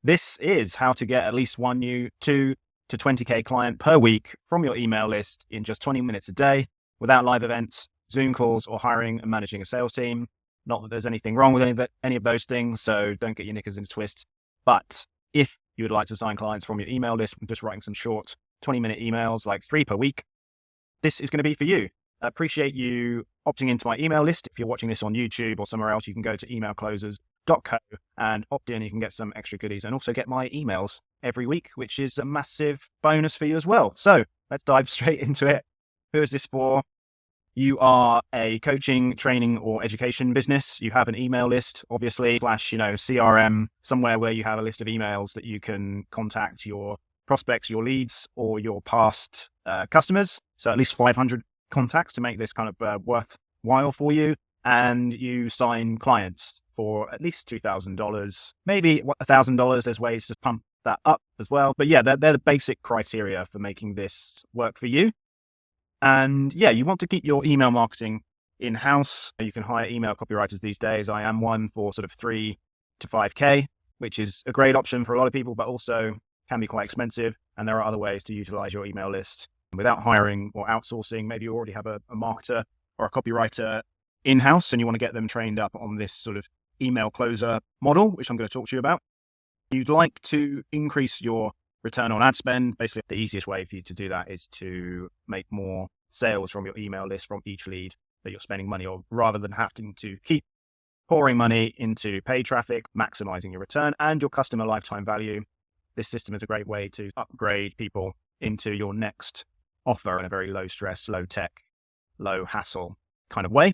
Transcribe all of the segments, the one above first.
This is how to get at least one new 2 to 20K client per week from your email list in just 20 minutes a day without live events, Zoom calls, or hiring and managing a sales team. Not that there's anything wrong with any of those things, so don't get your knickers into twists. But if you would like to sign clients from your email list, just writing some short 20-minute emails, like 3 per week, this is going to be for you. I appreciate you opting into my email list. If you're watching this on YouTube or somewhere else, you can go to emailclosers.co and opt in. You can get some extra goodies and also get my emails every week, which is a massive bonus for you as well. So let's dive straight into it. Who is this for? You are a coaching, training, or education business. You have an email list, obviously, / CRM, somewhere where you have a list of emails that you can contact your prospects, your leads, or your past customers. So at least 500 contacts to make this kind of worthwhile for you. And you sign clients for at least $2,000, maybe $1,000. There's ways to pump that up as well. But yeah, they're the basic criteria for making this work for you. And yeah, you want to keep your email marketing in-house. You can hire email copywriters these days. I am one for sort of 3 to 5K, which is a great option for a lot of people, but also can be quite expensive. And there are other ways to utilize your email list without hiring or outsourcing. Maybe you already have a marketer or a copywriter in-house and you want to get them trained up on this sort of email closer model, which I'm going to talk to you about. You'd like to increase your return on ad spend. Basically, the easiest way for you to do that is to make more sales from your email list from each lead that you're spending money on, rather than having to keep pouring money into paid traffic, maximizing your return and your customer lifetime value. This system is a great way to upgrade people into your next offer in a very low stress, low tech, low hassle kind of way.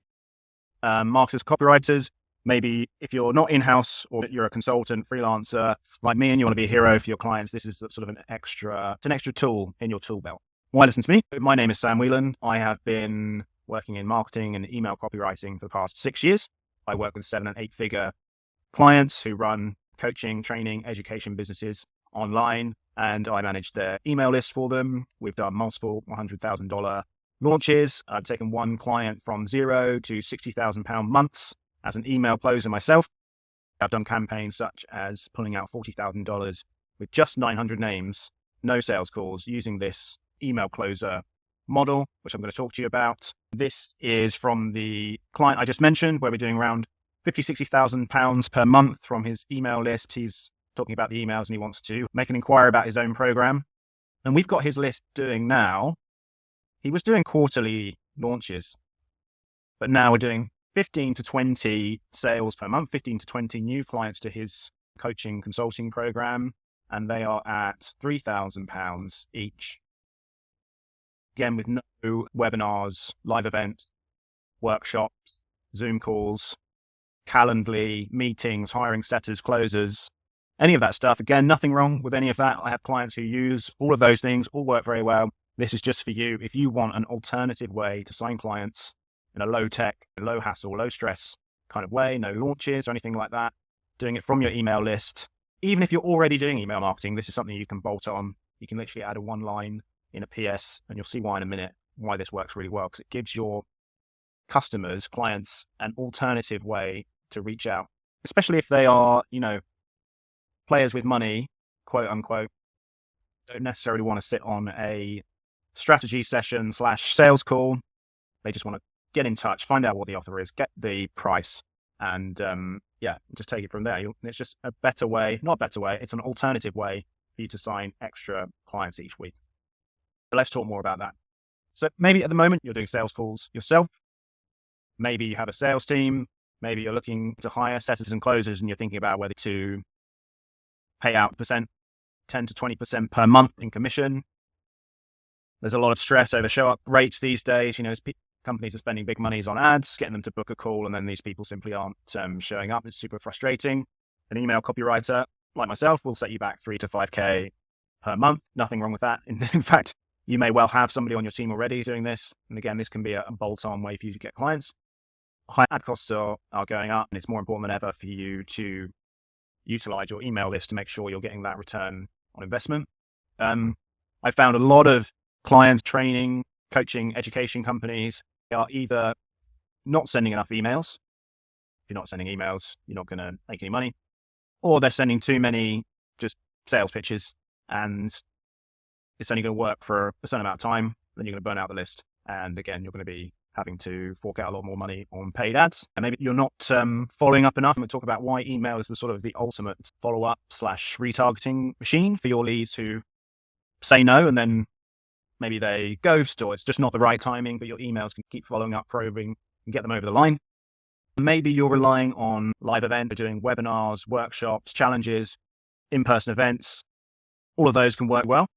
Marketers, copywriters, maybe if you're not in-house or you're a consultant, freelancer like me, and you want to be a hero for your clients, this is sort of an extra tool in your tool belt. Why listen to me? My name is Sam Whelan. I have been working in marketing and email copywriting for the past 6 years. I work with 7 and 8 figure clients who run coaching, training, education businesses online, and I manage their email list for them. We've done multiple $100,000 launches. I've taken one client from $0 to £60,000 months as an email closer myself. I've done campaigns such as pulling out $40,000 with just 900 names, no sales calls, using this email closer model, which I'm going to talk to you about. This is from the client I just mentioned, where we're doing around £50,000-60,000 per month from his email list. He's talking about the emails and he wants to make an inquiry about his own program. And we've got his list doing now. He was doing quarterly launches, but now we're doing 15 to 20 sales per month, 15 to 20 new clients to his coaching consulting program. And they are at £3,000 each. Again, with no webinars, live events, workshops, Zoom calls, Calendly, meetings, hiring setters, closers, any of that stuff. Again, nothing wrong with any of that. I have clients who use all of those things, all work very well. This is just for you. If you want an alternative way to sign clients in a low tech, low hassle, low stress kind of way, no launches or anything like that, doing it from your email list. Even if you're already doing email marketing, this is something you can bolt on. You can literally add a one line in a PS, and you'll see why in a minute, why this works really well, because it gives your customers, clients, an alternative way to reach out, especially if they are, players with money, quote unquote, don't necessarily want to sit on a strategy session / sales call. They just want to get in touch, find out what the offer is, get the price, and just take it from there. It's just a better way, not a better way, it's an alternative way for you to sign extra clients each week. But let's talk more about that. So maybe at the moment you're doing sales calls yourself. Maybe you have a sales team. Maybe you're looking to hire setters and closers and you're thinking about whether to pay out 10 to 20% per month in commission. There's a lot of stress over show up rates these days. Companies are spending big monies on ads, getting them to book a call, and then these people simply aren't showing up. It's super frustrating. An email copywriter like myself will set you back 3 to 5K per month. Nothing wrong with that. In fact, you may well have somebody on your team already doing this. And again, this can be a bolt-on way for you to get clients. High ad costs are going up, and it's more important than ever for you to utilize your email list to make sure you're getting that return on investment. I found a lot of clients, training, coaching, education companies are either not sending enough emails. If you're not sending emails, you're not going to make any money. Or they're sending too many just sales pitches, and it's only going to work for a certain amount of time. Then you're going to burn out the list. And again, you're going to be having to fork out a lot more money on paid ads. And maybe you're not following up enough. I'm going to talk about why email is the sort of the ultimate follow-up / retargeting machine for your leads who say no, and then maybe they ghost, or it's just not the right timing, but your emails can keep following up, probing, and get them over the line. Maybe you're relying on live events, doing webinars, workshops, challenges, in-person events. All of those can work well.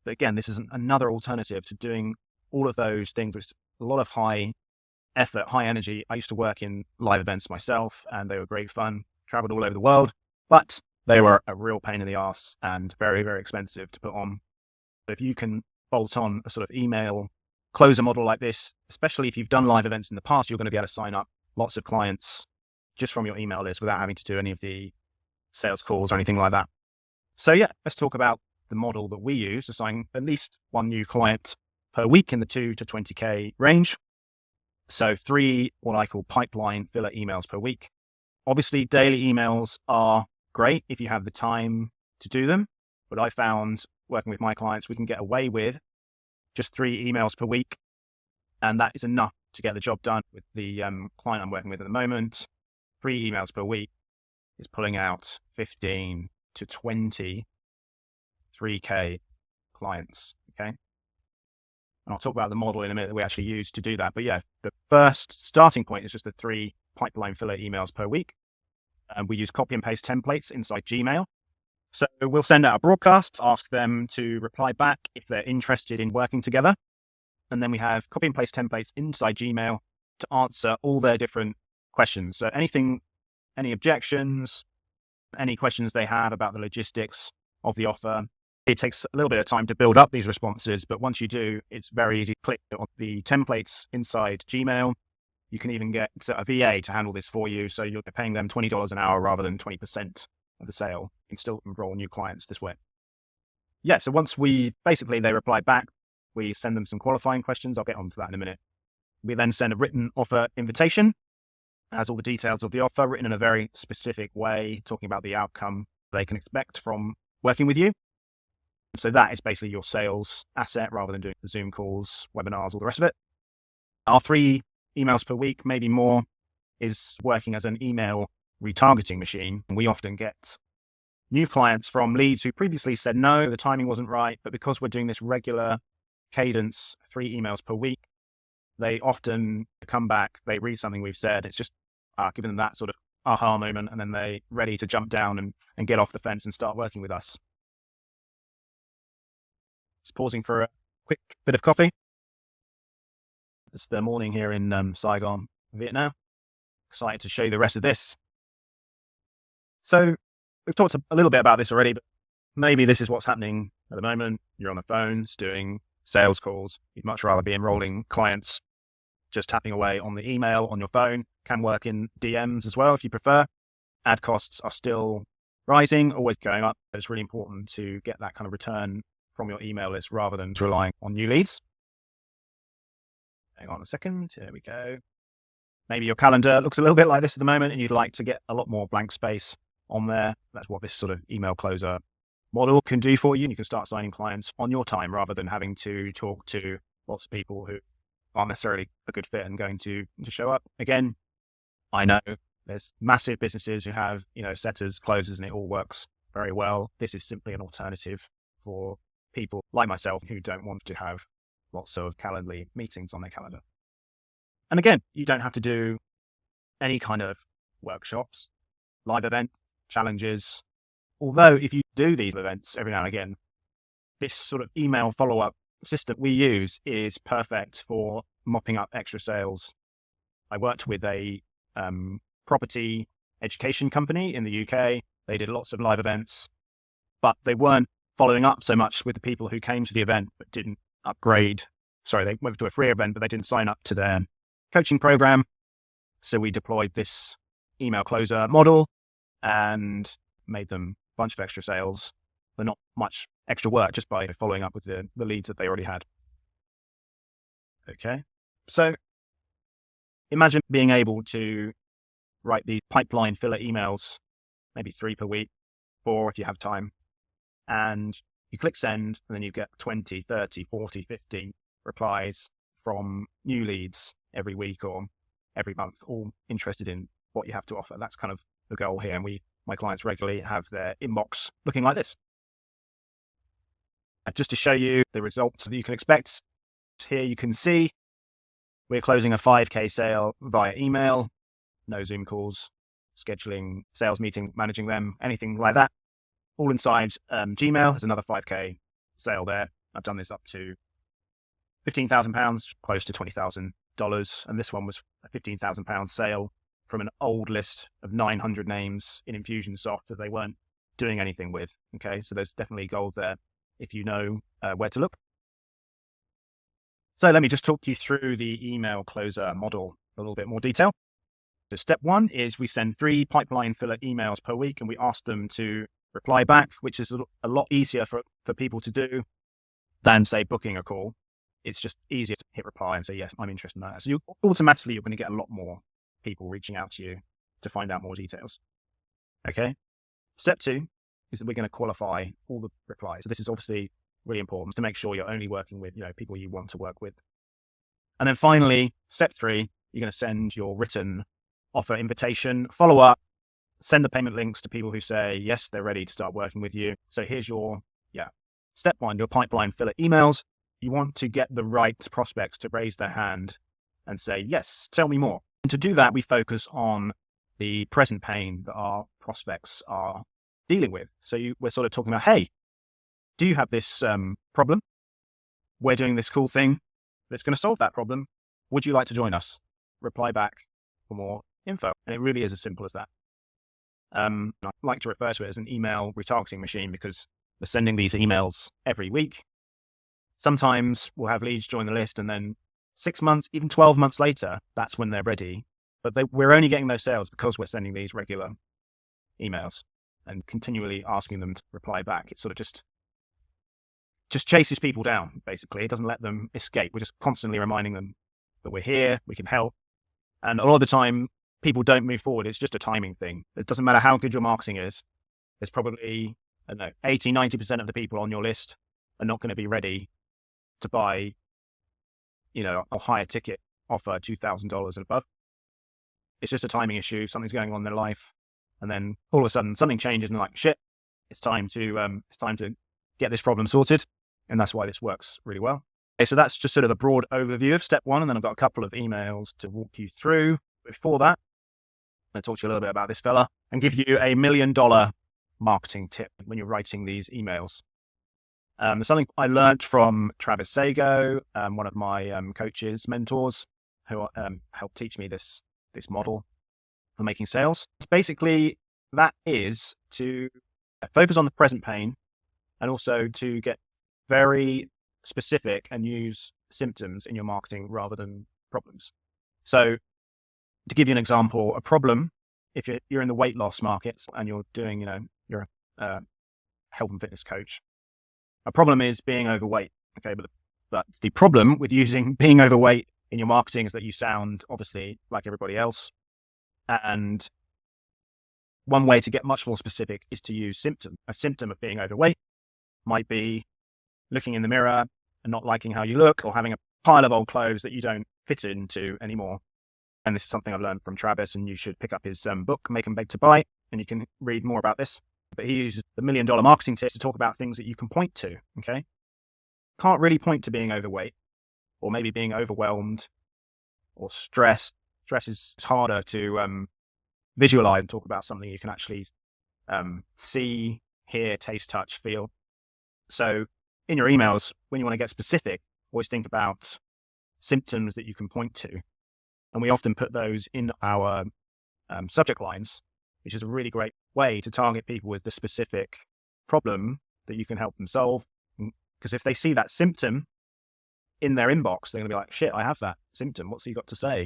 But again, this is another alternative to doing all of those things with a lot of high effort, high energy. I used to work in live events myself, and they were great fun, traveled all over the world, but they were a real pain in the ass and very, very expensive to put on. If you can bolt on a sort of email closer model like this, especially if you've done live events in the past, you're going to be able to sign up lots of clients just from your email list without having to do any of the sales calls or anything like that. So yeah, let's talk about the model that we use to sign at least one new client per week in the 2 to 20K range. So 3, what I call pipeline filler emails per week. Obviously, daily emails are great if you have the time to do them. But I found working with my clients, we can get away with just 3 emails per week. And that is enough to get the job done. With the client I'm working with at the moment, 3 emails per week is pulling out 15 to 20 3K clients. Okay. And I'll talk about the model in a minute that we actually use to do that. But yeah, the first starting point is just the 3 pipeline filler emails per week. And we use copy and paste templates inside Gmail. So we'll send out a broadcast, ask them to reply back if they're interested in working together. And then we have copy and paste templates inside Gmail to answer all their different questions. So anything, any objections, any questions they have about the logistics of the offer. It takes a little bit of time to build up these responses, but once you do, it's very easy to click on the templates inside Gmail. You can even get a VA to handle this for you. So you're paying them $20 an hour rather than 20% of the sale. You can still enroll new clients this way. Yeah, so once they reply back, we send them some qualifying questions. I'll get onto that in a minute. We then send a written offer invitation. It has all the details of the offer written in a very specific way, talking about the outcome they can expect from working with you. So that is basically your sales asset rather than doing the Zoom calls, webinars, all the rest of it. Our 3 emails per week, maybe more, is working as an email retargeting machine. We often get new clients from leads who previously said no, the timing wasn't right, but because we're doing this regular cadence, 3 emails per week, they often come back, they read something we've said, it's just giving them that sort of aha moment, and then they're ready to jump down and get off the fence and start working with us. Just pausing for a quick bit of coffee. It's the morning here in Saigon, Vietnam. Excited to show you the rest of this. So we've talked a little bit about this already, but maybe this is what's happening at the moment. You're on the phones doing sales calls. You'd much rather be enrolling clients, just tapping away on the email on your phone. Can work in DMs as well if you prefer. Ad costs are still rising, always going up. It's really important to get that kind of return from your email list rather than relying on new leads. Hang on a second. Here we go. Maybe your calendar looks a little bit like this at the moment and you'd like to get a lot more blank space on there. That's what this sort of email closer model can do for you. You can start signing clients on your time rather than having to talk to lots of people who aren't necessarily a good fit and going to show up. Again, I know there's massive businesses who have, setters, closers, and it all works very well. This is simply an alternative for people like myself who don't want to have lots of Calendly meetings on their calendar. And again, you don't have to do any kind of workshops, live event, challenges. Although if you do these events every now and again, this sort of email follow-up system we use is perfect for mopping up extra sales. I worked with a property education company in the UK. They did lots of live events, but they weren't following up so much with the people who came to the event but didn't upgrade. Sorry, they went to a free event, but they didn't sign up to their coaching program. So we deployed this email closer model and made them a bunch of extra sales, but not much extra work just by following up with the leads that they already had. Okay. So imagine being able to write these pipeline filler emails, maybe 3 per week, 4 if you have time, and you click send, and then you get 20, 30, 40, 50 replies from new leads every week or every month, all interested in what you have to offer. That's kind of the goal here. And my clients regularly have their inbox looking like this. Just to show you the results that you can expect, here you can see we're closing a 5K sale via email, no Zoom calls, scheduling sales meeting, managing them, anything like that. All inside Gmail. There's another 5K sale there. I've done this up to £15,000, close to $20,000. And this one was a £15,000 sale from an old list of 900 names in Infusionsoft that they weren't doing anything with. Okay, so there's definitely gold there if you know where to look. So let me just talk you through the email closer model in a little bit more detail. So step one is we send 3 pipeline filler emails per week, and we ask them to reply back, which is a lot easier for people to do than, say, booking a call. It's just easier to hit reply and say, yes, I'm interested in that. So you're going to get a lot more people reaching out to you to find out more details. Okay. Step 2 is that we're going to qualify all the replies. So this is obviously really important to make sure you're only working with, people you want to work with. And then finally, step 3, you're going to send your written offer invitation, follow up, send the payment links to people who say, yes, they're ready to start working with you. So here's your, step 1, your pipeline filler emails. You want to get the right prospects to raise their hand and say, yes, tell me more. And to do that, we focus on the present pain that our prospects are dealing with. So we're sort of talking about, hey, do you have this problem? We're doing this cool thing that's going to solve that problem. Would you like to join us? Reply back for more info. And it really is as simple as that. I like to refer to it as an email retargeting machine because we're sending these emails every week. Sometimes we'll have leads join the list, and then 6 months, even 12 months later, that's when they're ready. But we're only getting those sales because we're sending these regular emails and continually asking them to reply back. It sort of just chases people down, basically. It doesn't let them escape. We're just constantly reminding them that we're here, we can help. And a lot of the time, people don't move forward. It's just a timing thing. It doesn't matter how good your marketing is. There's probably, 80, 90% of the people on your list are not going to be ready to buy, a higher ticket offer, $2,000 and above. It's just a timing issue. Something's going on in their life. And then all of a sudden something changes and they're like, shit, it's time to get this problem sorted. And that's why this works really well. Okay, so that's just sort of a broad overview of step 1. And then I've got a couple of emails to walk you through. Before that, I'm going to talk to you a little bit about this fella and give you a $1 million marketing tip when you're writing these emails. Something I learned from Travis Sago, one of my coaches, mentors, who helped teach me this model for making sales. Basically, that is to focus on the present pain and also to get very specific and use symptoms in your marketing rather than problems. So to give you an example, a problem, if you're in the weight loss markets and you're doing, you're a health and fitness coach, a problem is being overweight. Okay. But the problem with using being overweight in your marketing is that you sound obviously like everybody else. And one way to get much more specific is to use symptom. A symptom of being overweight might be looking in the mirror and not liking how you look, or having a pile of old clothes that you don't fit into anymore. And this is something I've learned from Travis, and you should pick up his book, Make 'em Beg to Buy, and you can read more about this. But he uses the $1 million marketing tips to talk about things that you can point to. Okay. Can't really point to being overweight, or maybe being overwhelmed or stressed. Stress is harder to visualize and talk about something you can actually see, hear, taste, touch, feel. So in your emails, when you want to get specific, always think about symptoms that you can point to. And we often put those in our subject lines, which is a really great way to target people with the specific problem that you can help them solve. Because if they see that symptom in their inbox, they're going to be like, shit, I have that symptom. What's he got to say?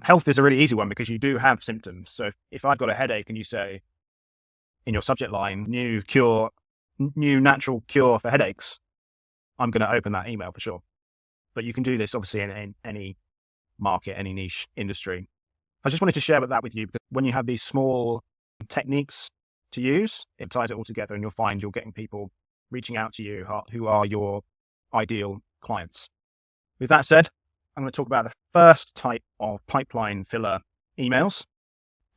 Health is a really easy one because you do have symptoms. So if I've got a headache and you say in your subject line, new natural cure for headaches, I'm going to open that email for sure. But you can do this obviously in any market, any niche industry. I just wanted to share that with you because when you have these small techniques to use. It ties it all together, and you'll find you're getting people reaching out to you who are your ideal clients. With that said, I'm going to talk about the first type of pipeline filler emails.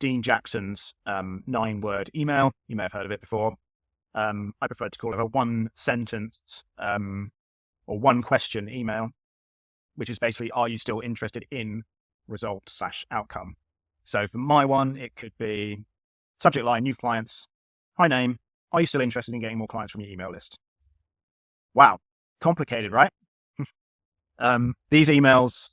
Dean Jackson's 9-word email. You may have heard of it before. I prefer to call it a one-sentence or one-question email, which is basically, are you still interested in result/outcome? So for my one, it could be subject line, new clients. Hi, name. Are you still interested in getting more clients from your email list? Wow. Complicated, right? These emails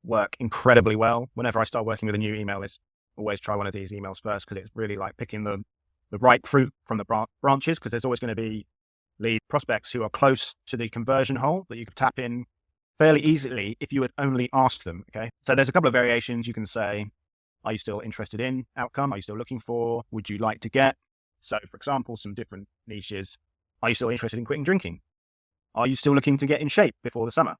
work incredibly well. Whenever I start working with a new email list, always try one of these emails first, because it's really like picking the right fruit from the branches, because there's always going to be lead prospects who are close to the conversion hole that you could tap in fairly easily if you would only ask them. Okay. So there's a couple of variations. You can say, are you still interested in outcome? Are you still looking for? Would you like to get? So for example, some different niches. Are you still interested in quitting drinking? Are you still looking to get in shape before the summer?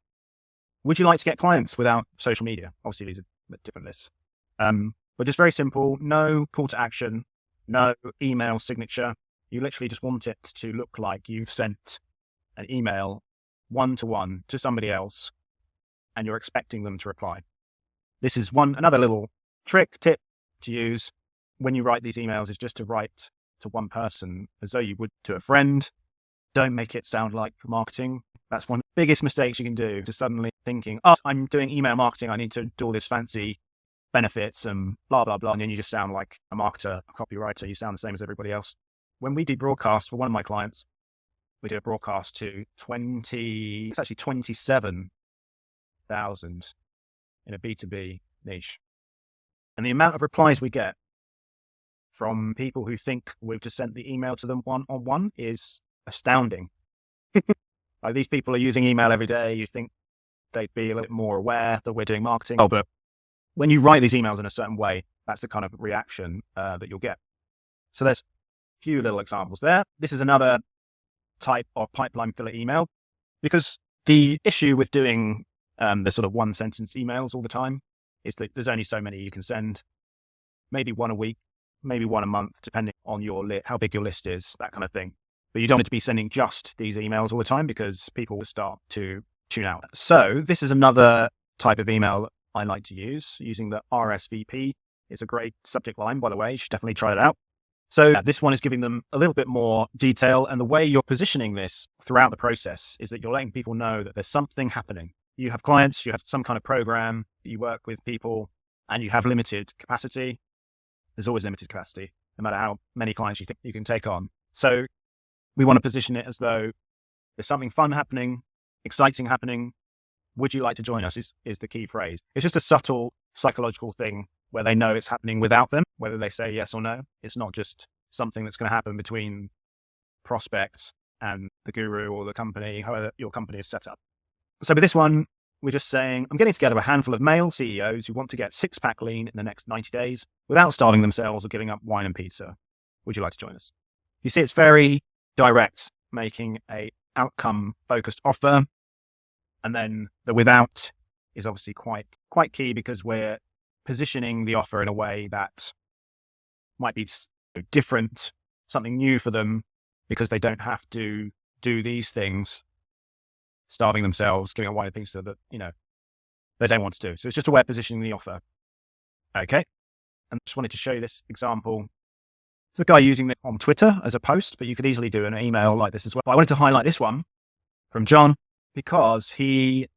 Would you like to get clients without social media? Obviously, these are different lists. But just very simple, no call to action, no email signature. You literally just want it to look like you've sent an email one-to-one to somebody else, and you're expecting them to reply. This is another little tip to use when you write these emails, is just to write to one person as though you would to a friend. Don't make it sound like marketing. That's one of the biggest mistakes you can do, to suddenly thinking, oh, I'm doing email marketing, I need to do all this fancy benefits and blah, blah, blah. And then you just sound like a marketer, a copywriter. You sound the same as everybody else. When we do broadcast for one of my clients, we do a broadcast to 27,000 in a B2B niche. And the amount of replies we get from people who think we've just sent the email to them one-on-one is astounding. Like, these people are using email every day. You think they'd be a little bit more aware that we're doing marketing. Oh, but when you write these emails in a certain way, that's the kind of reaction that you'll get. So there's a few little examples there. This is another type of pipeline filler email, because the issue with doing the sort of one sentence emails all the time is that there's only so many you can send. Maybe one a week, maybe one a month, depending on how big your list is, that kind of thing. But you don't want to be sending just these emails all the time, because people will start to tune out. So this is another type of email I like to use, using the RSVP. It's a great subject line, by the way. You should definitely try it out. So this one is giving them a little bit more detail. And the way you're positioning this throughout the process is that you're letting people know that there's something happening. You have clients, you have some kind of program, you work with people, and you have limited capacity. There's always limited capacity, no matter how many clients you think you can take on. So we want to position it as though there's something fun happening, exciting happening. Would you like to join us is the key phrase. It's just a subtle psychological thing where they know it's happening without them, whether they say yes or no. It's not just something that's going to happen between prospects and the guru or the company, however your company is set up. So with this one, we're just saying, I'm getting together a handful of male CEOs who want to get six-pack lean in the next 90 days without starving themselves or giving up wine and pizza. Would you like to join us? You see, it's very direct, making a outcome-focused offer. And then the without is obviously quite key, because we're positioning the offer in a way that might be different, something new for them, because they don't have to do these things, starving themselves, giving a wine and pizza that, they don't want to do. So it's just a way of positioning the offer. Okay. And I just wanted to show you this example. There's a guy using it on Twitter as a post, but you could easily do an email like this as well. But I wanted to highlight this one from John, because he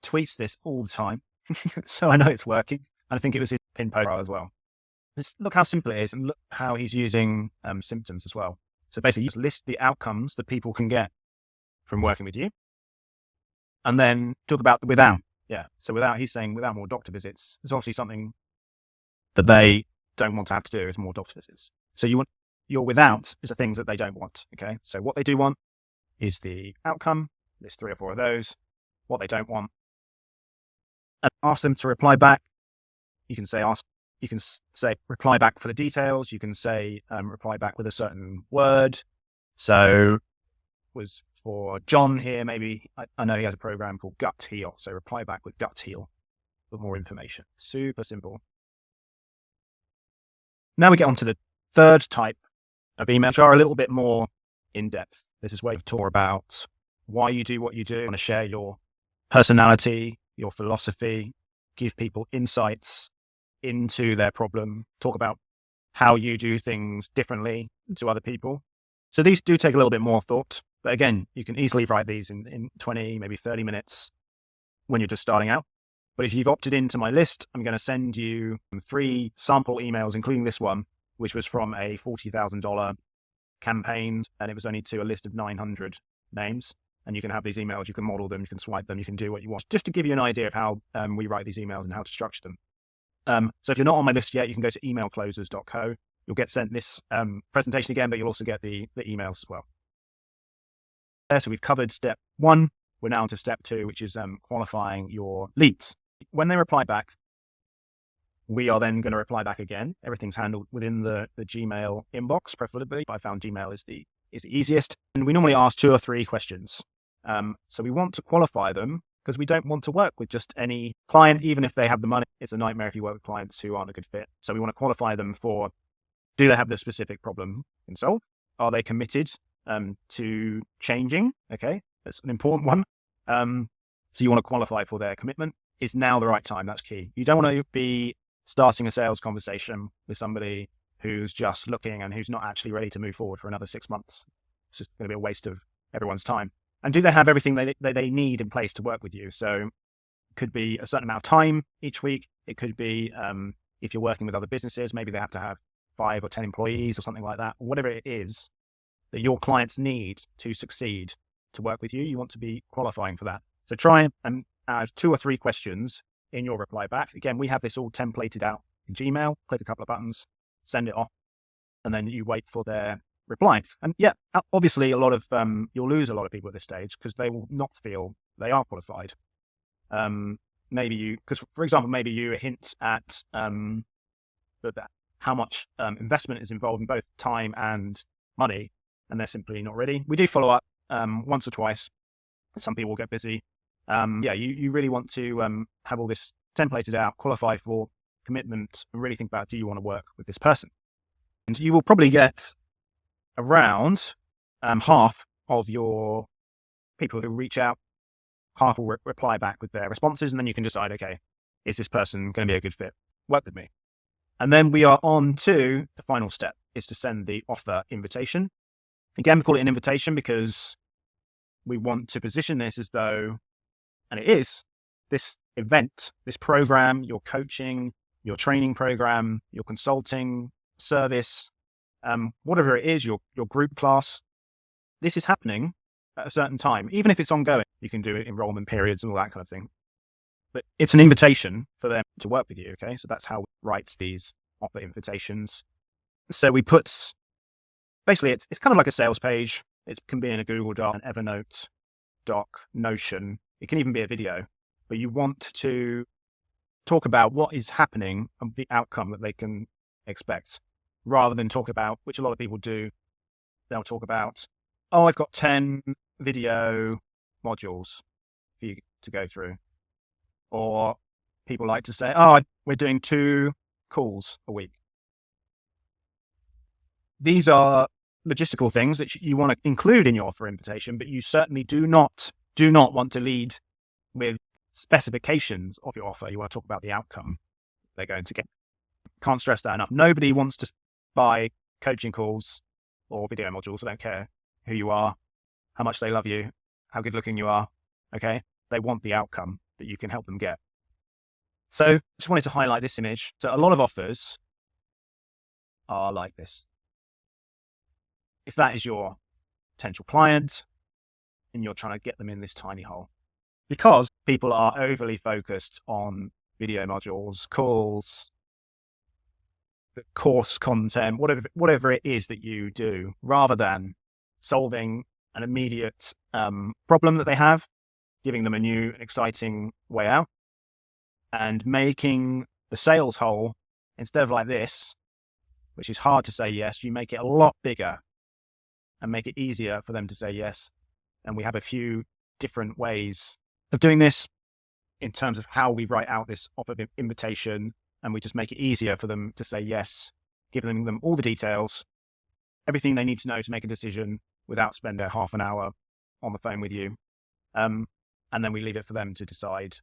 tweets this all the time. So I know it's working. And I think it was his pin profile as well. Look how simple it is, and look how he's using symptoms as well. So basically, you just list the outcomes that people can get from working with you, and then talk about the without. Yeah. So he's saying without more doctor visits, there's obviously something that they don't want to have to do is more doctor visits. So your without is the things that they don't want. Okay. So what they do want is the outcome. List 3 or 4 of those. What they don't want, and ask them to reply back. You can say reply back for the details. You can say reply back with a certain word. So was for John here, maybe I know he has a program called Gut Heal. So reply back with Gut Heal with more information. Super simple. Now we get on to the third type of email, which are a little bit more in depth. This is where you talk about why you do what you do. You want to share your personality, your philosophy, give people insights into their problem, talk about how you do things differently to other people. So these do take a little bit more thought, but again, you can easily write these in 20, maybe 30 minutes when you're just starting out. But if you've opted into my list, I'm going to send you 3 sample emails, including this one, which was from a $40,000 campaign, and it was only to a list of 900 names. And you can have these emails, you can model them, you can swipe them, you can do what you want, just to give you an idea of how we write these emails and how to structure them. So if you're not on my list yet, you can go to emailclosers.co. You'll get sent this presentation again, but you'll also get the emails as well. So we've covered step 1. We're now on to step 2, which is qualifying your leads. When they reply back, we are then going to reply back again. Everything's handled within the Gmail inbox, preferably. I found Gmail is the easiest. And we normally ask 2 or 3 questions. So we want to qualify them because we don't want to work with just any client, even if they have the money. It's a nightmare if you work with clients who aren't a good fit. So we want to qualify them for, do they have the specific problem in solve? Are they committed to changing? Okay, that's an important one. So you want to qualify for their commitment. Is now the right time? That's key. You don't want to be starting a sales conversation with somebody who's just looking and who's not actually ready to move forward for another 6 months. It's just going to be a waste of everyone's time. And do they have everything they need in place to work with you? So it could be a certain amount of time each week. It could be, if you're working with other businesses, maybe they have to have 5 or 10 employees or something like that. Whatever it is that your clients need to succeed to work with you, you want to be qualifying for that. So try and add 2 or 3 questions in your reply back. Again, we have this all templated out in Gmail. Click a couple of buttons, send it off, and then you wait for their reply. And yeah, obviously you'll lose a lot of people at this stage because they will not feel they are qualified. Because for example, maybe you hint at how much investment is involved in both time and money, and they're simply not ready. We do follow up once or twice. Some people will get busy. You really want to have all this templated out, qualify for commitment, and really think about, do you want to work with this person? And you will probably get around half of your people who reach out, half will reply back with their responses, and then you can decide, okay, is this person going to be a good fit? Work with me. And then we are on to the final step, is to send the offer invitation. Again, we call it an invitation because we want to position this as though, and it is, this event, this program, your coaching, your training program, your consulting service, whatever it is, your group class, this is happening at a certain time. Even if it's ongoing, you can do enrollment periods and all that kind of thing. But it's an invitation for them to work with you, okay? So that's how we write these offer invitations. So we put, basically it's kind of like a sales page. It can be in a Google Doc, an Evernote doc, Notion. It can even be a video. But you want to talk about what is happening and the outcome that they can expect, rather than talk about, which a lot of people do, they'll talk about, oh, I've got 10 video modules for you to go through. Or people like to say, oh, we're doing 2 calls a week. These are logistical things that you want to include in your offer invitation, but you certainly do not want to lead with specifications of your offer. You want to talk about the outcome they're going to get. Can't stress that enough. Nobody wants to buy coaching calls or video modules. I don't care who you are, how much they love you, how good looking you are. Okay. They want the outcome that you can help them get. So just wanted to highlight this image. So a lot of offers are like this. If that is your potential client and you're trying to get them in this tiny hole, because people are overly focused on video modules, calls, the course content, whatever it is that you do, rather than solving an immediate problem that they have, giving them a new and exciting way out, and making the sales hole, instead of like this, which is hard to say yes, you make it a lot bigger and make it easier for them to say yes. And we have a few different ways of doing this in terms of how we write out this offer invitation, and we just make it easier for them to say yes, giving them all the details everything they need to know to make a decision without spending half an hour on the phone with you. And then we leave it for them to decide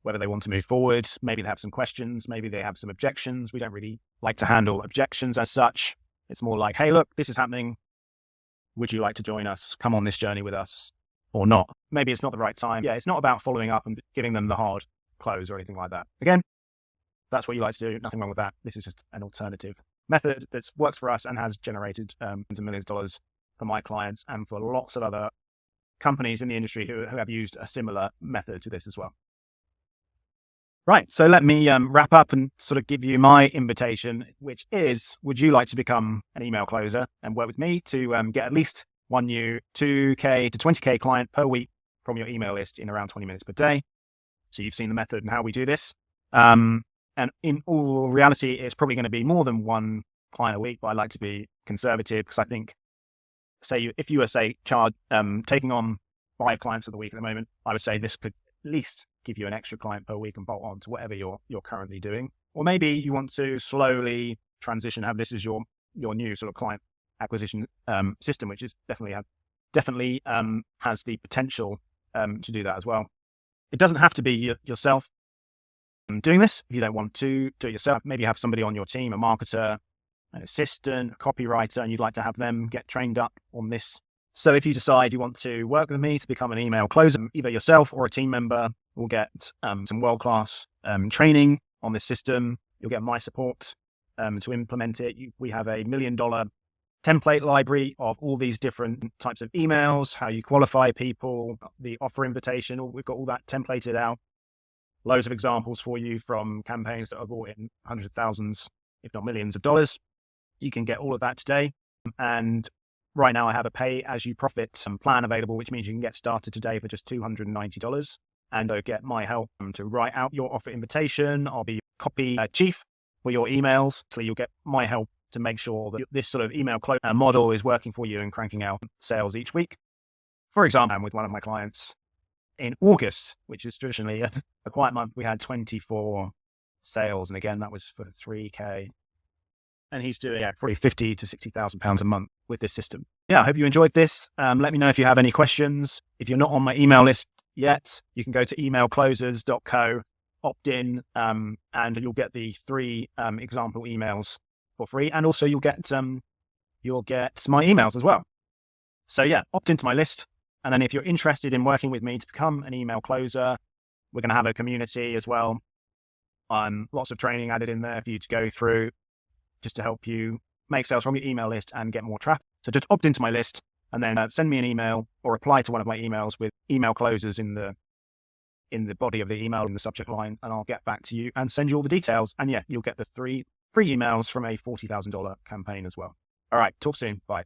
whether they want to move forward. Maybe they have some questions. Maybe they have some objections. We don't really like to handle objections as such. It's more like, hey, look, this is happening. Would you like to join us? Come on this journey with us or not? Maybe it's not the right time. Yeah, it's not about following up and giving them the hard close or anything like that. Again, that's what you like to do. Nothing wrong with that. This is just an alternative method that works for us and has generated millions of dollars for my clients and for lots of other companies in the industry who have used a similar method to this as well. Right. So let me wrap up and sort of give you my invitation, which is, would you like to become an email closer and work with me to get at least one new 2K to 20K client per week from your email list in around 20 minutes per day? So you've seen the method and how we do this. And in all reality, it's probably going to be more than one client a week, but I like to be conservative because I think, if you were, taking on 5 clients of the week at the moment, I would say this could at least give you an extra client per week and bolt on to whatever you're currently doing. Or maybe you want to slowly transition, have this as your new sort of client acquisition system, which is definitely has the potential to do that as well. It doesn't have to be yourself doing this. If you don't want to do it yourself, maybe have somebody on your team, a marketer, an assistant, a copywriter, and you'd like to have them get trained up on this. So if you decide you want to work with me to become an email closer, either yourself or a team member will get some world-class training on this system. You'll get my support to implement it. We have a $1 million template library of all these different types of emails, how you qualify people, the offer invitation. We've got all that templated out. Loads of examples for you from campaigns that are brought in hundreds of thousands, if not millions of dollars. You can get all of that today. And right now I have a pay as you profit plan available, which means you can get started today for just $290 and get my help to write out your offer invitation. I'll be your copy chief for your emails. So you'll get my help to make sure that this sort of email close model is working for you and cranking out sales each week. For example, with one of my clients in August, which is traditionally a quiet month, we had 24 sales. And again, that was for $3K. And he's doing probably $50,000 to $60,000 a month with this system. Yeah, I hope you enjoyed this. Let me know if you have any questions. If you're not on my email list yet, you can go to emailclosers.co, opt in, and you'll get the 3 example emails for free. And also you'll get my emails as well. So yeah, opt into my list. And then if you're interested in working with me to become an email closer, we're going to have a community as well. Lots of training added in there for you to go through, just to help you make sales from your email list and get more traffic. So just opt into my list and then send me an email or reply to one of my emails with email closers in the body of the email in the subject line, and I'll get back to you and send you all the details. And yeah, you'll get the 3 free emails from a $40,000 campaign as well. All right, talk soon. Bye.